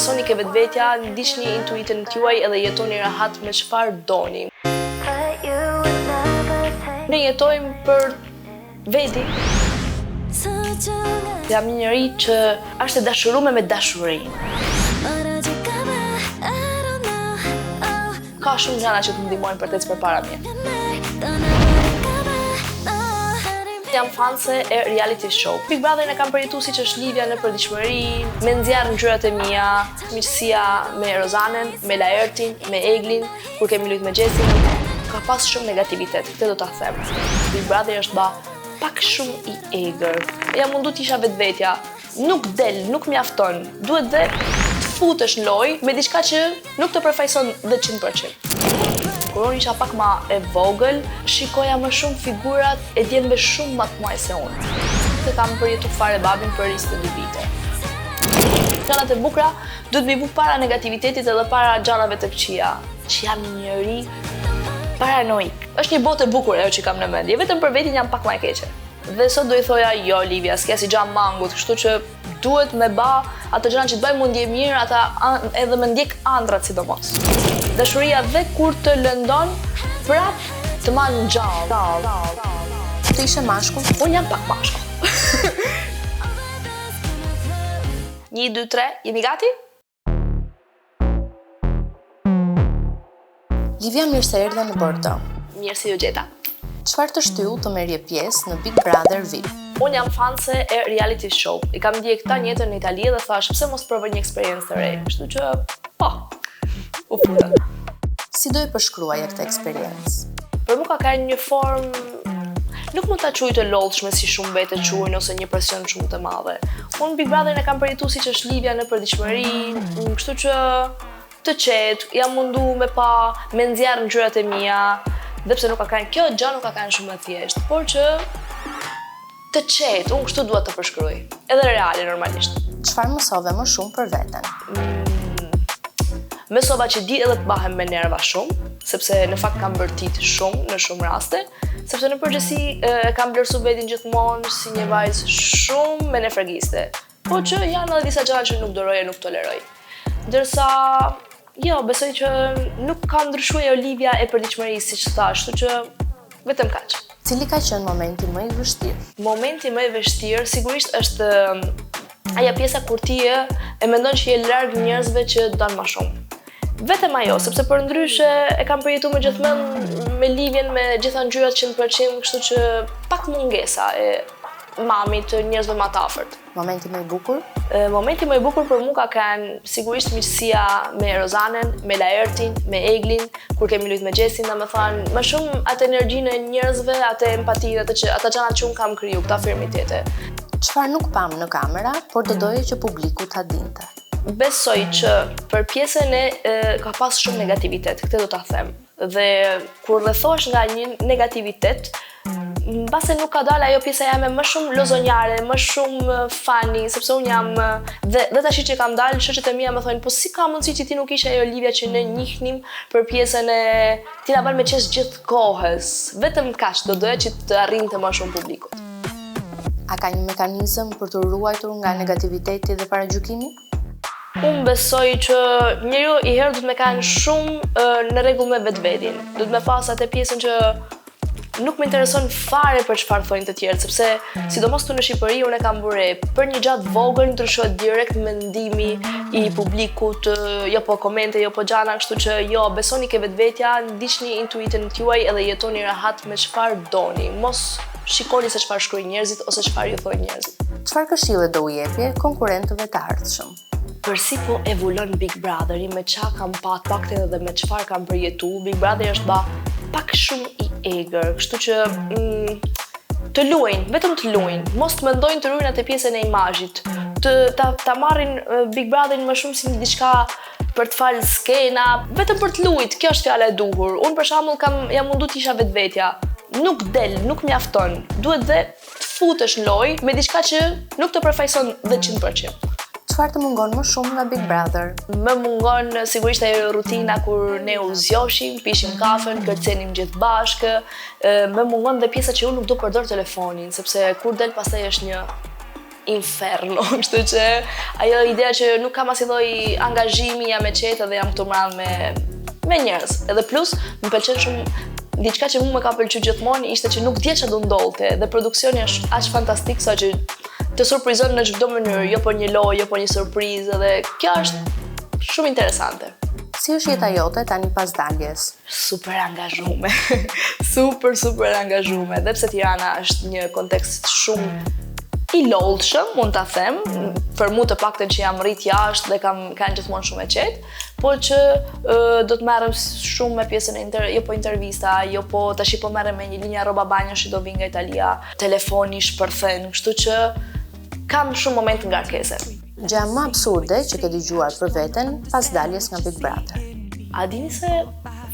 besoni ke vetvetja, ndiqni intuitën tuaj edhe jetoni rahat me çfarë doni. Ne jetojmë për veti. Jam një njeri që është e dashuruar me dashuri. Ka shumë gjëra që të ndihmojnë për të ecë përpara mia. Jam fanse e reality show. Big Brotherin e kam përjetuar siç është lidhja në përditshmëri, me nxjerr ngjyrat e mia, miqësia me Rozanen, me Laertin, me Eglin, kur kemi luajtur me Xhesin. Ka pas shumë negativitet, këtë do ta them. Big Brother është pak shumë i egër. Jam mundu të isha vetvetja. Nuk del, nuk mjafton. Duhet dhe të futesh në lojë me diçka që nuk të përfaqëson 100%. Kur unë isha pak ma e vogël, shikoja më shumë figurat e djembe shumë më të muaj se unë. Të kam përjetu fare babin për 22 vite. Gjanat e bukra duhet me bu para negativitetit edhe para gjanave të këqija, që jam një njeri paranoik. Është një botë e bukur ajo që kam në mendje, vetëm për vetin jam pak më e keqe. Dhe sot do i thoja, jo Livia, s'ke si gjam mangut, kështu që duhet me ba ato gjëra që të bëjmë mu ndje mirë, ata edhe me ndjek andrat sidomos. Dashuria dhe kur të lëndon, prap të ma në gjallë. Të ishe mashkull? Unë jam pak mashkull. 1, 2, 3, jemi gati? Livia, mirë se erdhe në Bordeaux. Mirë se ju gjeta. Çfarë të shtyll të merrje pjesë në Big Brother VIP? Unë jam fanse e reality show. I kam ndjek këta njëtën në Itali dhe thash pse mos provoj një eksperiencë të re. Kështu që, u futa. Si do i përshkruaje këtë eksperiencë? Për mua ka qenë një formë, nuk mund ta quaj të lodhshme si shumë vete quajnë ose një presion shumë të madhe. Unë Big Brotherin e kam përjetuar siç është lidhja në përditshmëri, kështu që të qetë, jam mundu me nxjerr ngjyrat e mia, dhe pse nuk ka qenë kjo gjë, nuk ka qenë shumë e thjeshtë, por që të qetë, unë kështu dua të përshkruaj. Edhe reale normalisht. Çfarë mësove më shumë për veten? Mësova që di edhe të bahem me nerva shumë, sepse në fakt kam bërtit shumë në shumë raste, sepse në përgjithësi kam vlerësuar veten gjithmonë si një vajzë shumë me nefragiste, po që janë edhe disa gjëra që nuk duroj e nuk toleroj. Ndërsa jo, besoj që nuk ka ndryshuar Olivia e përditshmërisë siç thash, kështu që vetëm kaq. Cili ka qenë momenti më i vështirë? Momenti më i vështirë sigurisht është aja pjesa kur ti e mendon që je larg njerëzve që don më shumë. Vetëm ajo, sepse për ndryshe e kam përjetuar më gjithmonë me Livien me gjitha ngjyrat 100%, kështu që pak mungesa e mamit të njerëzve më të afërt. Momenti më i bukur? Momenti më i bukur për mua ka qenë sigurisht miqësia me Rozanen, me Laertin, me Eglin, kur kemi luajtur me Xhesin, domethënë më shumë atë energjinë e njerëzve, atë empatinë, ata gjërat që un kam kriju, këtë afirmitete. Çfarë nuk pam në kamera, por do doje që publiku ta dinte? Besoj që për pjesën ka pas shumë negativitet, këtë do ta them. Dhe kur rrethohesh nga një negativitet, mbase nuk ka dalë ajo pjesa jame më shumë lozonjare, më shumë fani, sepse unë jam dhe tash që kam dalë, shoqet e mia më thonë, po si ka mundësi që ti nuk ishe ajo Olivia që ne njihnim për pjesën e ti na bën me qesh gjithë kohës. Vetëm kaq do doja që të arrinte më shumë publikut. A ka një mekanizëm për të ruajtur nga negativiteti dhe paragjykimi? Unë besoj që njeriu i herë duhet me kanë shumë në rregull me vetvetin. Duhet me pas atë pjesën që nuk më intereson fare për çfarë thonë të tjerë, sepse sidomos këtu në Shqipëri unë e kam bërë për një gjatë vogël ndryshohet direkt mendimi i publikut, jo po komente, jo po gjana, kështu që jo, besoni ke vetvetja, ndiqni intuitën tuaj edhe jetoni rahat me çfarë doni. Mos shikoni se çfarë shkruajnë njerëzit ose çfarë ju thonë njerëzit. Çfarë këshille do u jepje konkurrentëve të ardhshëm? Përsi po evolon Big Brotheri, me qa kam pakte dhe me çfarë kam përjetu, Big Brother është pak shumë i egër, kështu që të luajnë, vetëm të luajnë, mos të mendojnë të ruajnë atë pjesën e imazhit, ta marrin Big Brotherin më shumë si një diçka për të falë skena, vetëm për të luajt, kjo është fjala e duhur. Unë për shembull jam mundu të isha vetvetja, nuk del, nuk mjafton, duhet dhe të futesh në lojë me diçka që nuk të përfaqëson 100%. Çfarë të mungon më shumë nga Big Brother? Më mungon sigurisht ajo rutina kur ne u zgjohim, pishim kafen, kërcenim gjithë bashkë. Më mungon dhe pjesa që unë nuk do përdor telefonin, sepse kur del pastaj është një inferno, kështu që ajo idea që nuk kam asnjë lloj angazhimi, jam e qetë dhe jam këtu mbrapa me njerëz. Edhe plus, më pëlqen shumë diçka që mua më ka pëlqyer gjithmonë ishte që nuk di çfarë do ndodhte dhe produksioni është aq fantastik sa që të surprizon në çdo mënyrë, jo po një lojë, jo po një surprizë dhe kjo është shumë interesante. Si është jeta jote tani pas daljes? Super angazhume. super angazhume. Dhe pse Tirana është një kontekst shumë i lodhshëm, mund ta them, për mua të paktën që jam rrit jashtë dhe kanë gjithmonë shumë e qetë, por që do të merrem shumë me pjesën e jo po intervista, jo po tash po merrem me një linja rroba banjosh që do vi nga Italia, telefoni shpërthen, kështu që kam shumë momente ngarkese. Gjëja më absurde që ke dëgjuar për veten pas daljes nga Big Brother? A dini se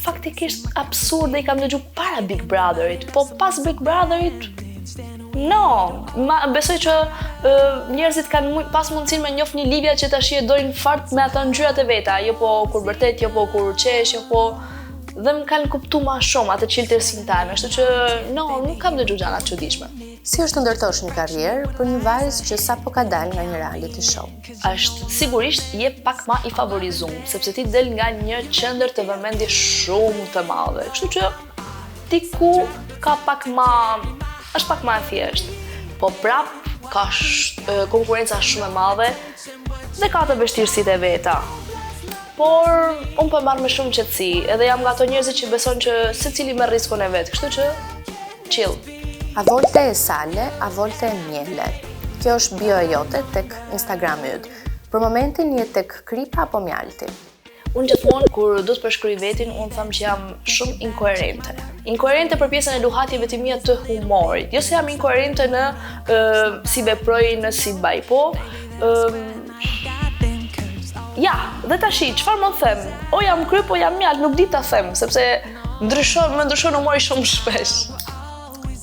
faktikisht absurde i kam dëgjuar para Big Brotherit, po pas Big Brotherit besoj që njerëzit kanë pas mundësinë me njoft një Livia që tash e dojnë fart me ato ngjyrat e veta, jo po kur bërtet, jo po kur qesh, jo po dhe më kanë kuptuar më shumë atë çiltërsinë time, kështu që nuk kam dëgjuar gjëra të çuditshme. Si është të ndërtosh një karrierë për një vajzë që sapo ka dalë nga një reality show? Është sigurisht je pak më i favorizuar, sepse ti del nga një qendër të vëmendje shumë të madhe. Kështu që diku ka është pak më e thjeshtë. Po prap ka konkurenca shumë e madhe dhe ka të vështirësitë e veta. Por unë po marr me shumë qetësi, edhe jam nga ato njerëzit që besojnë që secili merr riskun e vet, kështu që chill. A volte e sale, a volte e miele. Kjo është bio e jote tek Instagrami yt. Për momentin je tek kripa apo mjalti? Unë gjithmonë kur do të përshkruaj vetin, unë them që jam shumë inkoherente. Inkoherente për pjesën e luhatjeve të mia të humorit. Jo se jam inkoherente në si veproj, në si baj, po dhe tash çfarë më them? O jam kryp, o jam mjalt, nuk di ta them, sepse më ndryshon humori shumë shpesh.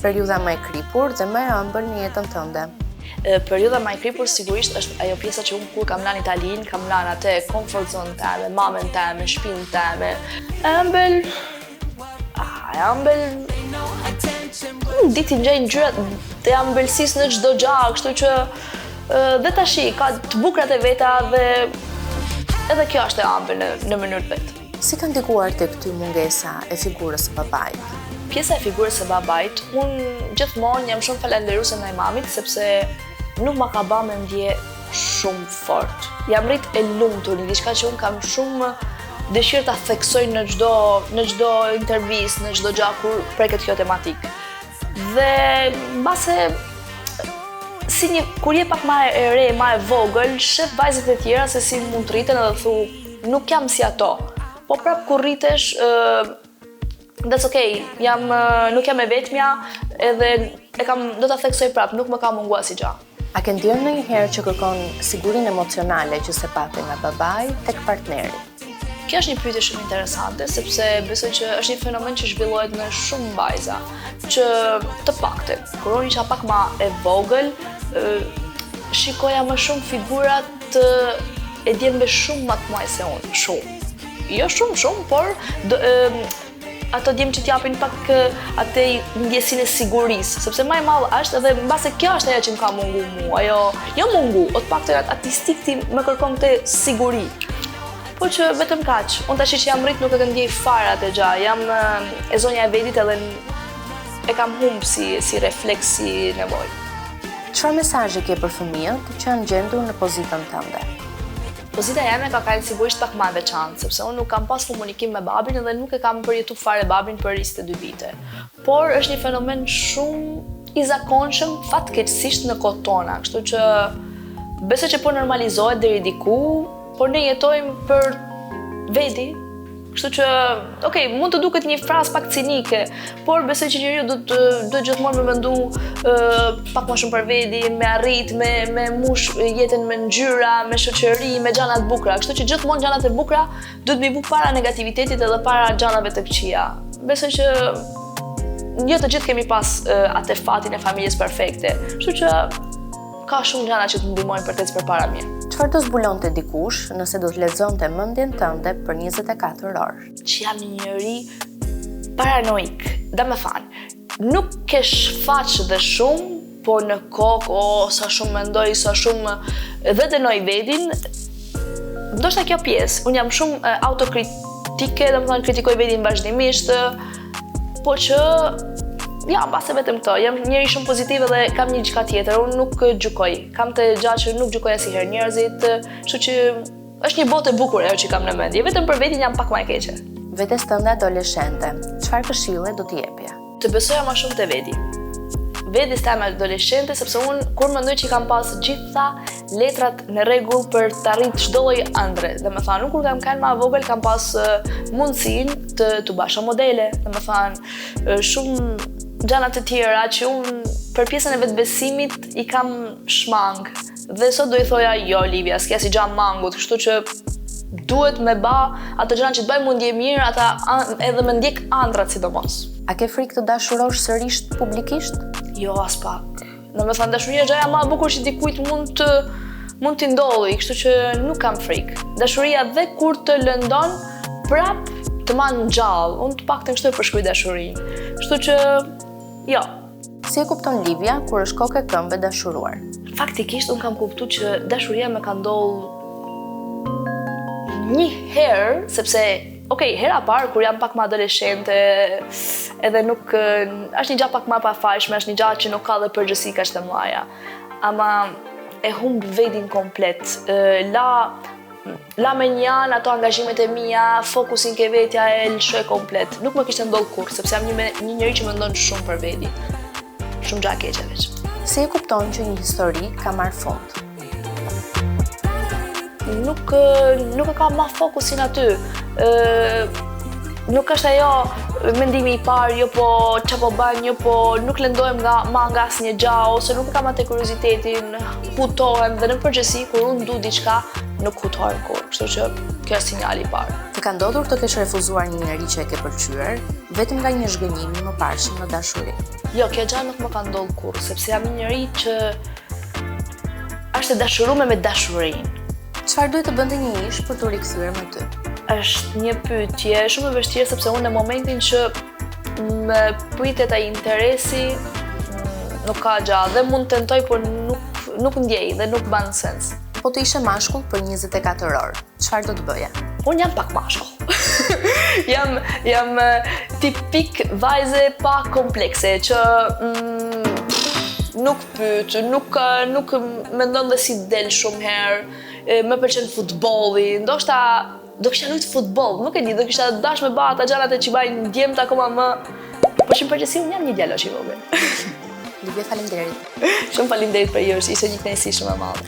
Periudha më e kripur dhe më e ëmbël në jetën tënde? Periudha më e kripur sigurisht është ajo pjesa që unë kur kam lanë Italinë, kam lanë atë comfort zone teme, mamën teme, shtëpinë teme. Ëmbël di t'i ngjej ngjyrat të ëmbëlsisë në çdo gjë, kështu që dhe tash ka të bukrat e veta dhe edhe kjo është e ëmbël në mënyrë të vet. Si ka ndikuar tek ty mungesa e figurës së babait? Pjesa e figurës së babait, unë gjithmonë jam shumë falënderuese ndaj mamit sepse nuk ma ka bërë me ndje shumë fort. Jam rrit e lumtur, një diçka që unë kam shumë dëshirë ta theksoj në çdo intervistë, në çdo gjë kur preket kjo tematikë. Dhe mbase kur je pak më e re, më e vogël, shef vajzat e tjera se si mund të rriten edhe thu, nuk jam si ato. Po prap kur rritesh that's okay, nuk jam e vetmja edhe do ta theksoj prap, nuk më ka munguar asnjë gjë. A ke ndjerë ndonjëherë që kërkon sigurinë emocionale që se pate nga babai tek partneri? Kjo është një pyetje shumë interesante, sepse besoj që është një fenomen që zhvillohet në shumë vajza, që të paktën, kur unë isha pak më e vogël, shikoja më shumë figurat e djembe shumë më të mëdha se unë, shumë. Jo shumë, por ato djemë që t'japin pak atë ndjesinë e sigurisë, sepse më e madhe është edhe mbase kjo është ajo që më ka mungu mua, jo mungu, o të paktën atistik ti më kërkon këtë siguri. Po që vetëm kaq, unë tash që jam rrit nuk e të ndjej fare atë gjë, jam e zonja e vetit edhe e kam humbë si refleks, si nevojë. Çfarë mesazhe ke për fëmijët që janë gjendur në pozitën tënde? Pozita jeme ka qenë sigurisht pak më e veçantë, sepse unë nuk kam pas komunikim me babin edhe nuk e kam përjetuar fare babin për 22 vite. Por është një fenomen shumë i zakonshëm fatkeqësisht në kohën tona, kështu që besoj që po normalizohet deri diku, por ne jetojmë për veti. Kështu që, mund të duket një frazë pak cinike, por besoj që njeriu do gjithmonë me mendu pak më shumë për veti, me arrit, me mush jetën me ngjyra, me shoqëri, me gjëra të bukura. Kështu që gjithmonë gjërat e bukura duhet me bu para negativitetit edhe para gjërave të këqija. Besoj që jo të gjithë kemi pas atë fatin e familjes perfekte. Kështu që ka shumë gjëra që të ndihmojnë për të ecë përpara mirë. Çfarë do zbulonte dikush nëse do të lexonte mendjen tënde për 24 orë? Që jam një njeri paranoik, dhe me fanë. Nuk ke shfaq dhe shumë, po në kokë, sa shumë mendoj, sa shumë dhe dënoj vedin, ndoshta kjo pjesë, unë jam shumë autokritike, domethënë kritikoj vedin vazhdimisht, po që ja, mbase vetëm këto, jam njëri shumë pozitive dhe kam një gjëka tjetër, unë nuk gjykoj. Kam të gjatë që nuk gjykoj asnjëherë njerëzit, kështu që është një botë e bukur ajo që kam në mendje, vetëm për vetin jam pak më e keqe. Vetes tënde adoleshente, çfarë këshille do t'i jepje? Të besoja më shumë te veti. Vetes time adoleshente, sepse unë kur mendoj që kam pas gjitha letrat në rregull për të arritur çdo lloj ëndre. Domethënë, unë kur kam qenë më vogël kam pas mundësinë të basha modele, domethënë shumë gjana të tjera që unë për pjesën e vetbesimit i kam shmang. Dhe sot do i thoja jo Olivia, s'ke si gjam mangut, kështu që duhet me ba ato gjëra që të bëjmë mundje mirë, ata edhe me ndjek ëndrat sidomos. A ke frikë të dashurosh sërish publikisht? Jo, as pak. Domethënë dashuria është gjëja më e bukur që dikujt mund t'i ndodhi, kështu që nuk kam frikë. Dashuria dhe kur të lëndon, prap të man gjallë. Unë të paktën kështu e përshkruaj dashurinë. Kështu që jo. Si e kupton Livia kur është kokë e këmbë dashuruar? Faktikisht unë kam kuptuar që dashuria më ka ndodhur një herë, sepse hera parë kur jam pak më adoleshente, edhe nuk është një gjë pak më e pafajshme, është një gjë që nuk ka dhe përgjegjësi kaq të mëdha. Ama e humb vedin komplet. La me një anë ato angazhimet e mia, fokusin ke vetja e lëshoj komplet. Nuk më kishte ndodhur kurrë, sepse jam një njeri që mendon shumë për veti. Shumë gjë e keqe veç. Si e kupton që një histori ka marrë fund? Nuk e ka ma fokusin aty. Nuk është ajo mendimi i parë, jo po ç'a po bën, jo po nuk lëndohem nga asnjë gjë, ose nuk e kam atë kuriozitetin, hutohem dhe në përgjithësi kur unë du diçka, nuk hutohem kurrë. Kështu që kjo është sinjali i parë. Të ka ndodhur të kesh refuzuar një njerëz që e ke pëlqyer vetëm nga një zhgënjim i mëparshëm në dashuri? Jo, kjo gjë nuk më ka ndodhur kurrë, sepse jam një njerëz që është e dashuruar me dashurinë. Çfarë duhet të bënte një ish për të rikthyer me ty? Është një pyetje shumë e vështirë, sepse unë në momentin që më pritet ai interesi nuk ka gjallë dhe mund të tentoj, por nuk ndjej dhe nuk bën sens. Po të ishe mashkull për 24 orë, çfarë do të bëje? Unë jam pak mashkull. jam tipik vajze pa komplekse që nuk pyet, nuk mendon dhe si del shumë herë, më pëlqen futbolli, ndoshta do kisha luajtur futboll, nuk e di, do kisha dash me ba ata gjanat e që bajnë djemt akoma më, por që në përgjithësi unë jam një djalosh i vogël. Livia, faleminderit. Shumë faleminderit për ju, ishte një kënaqësi shumë e madhe.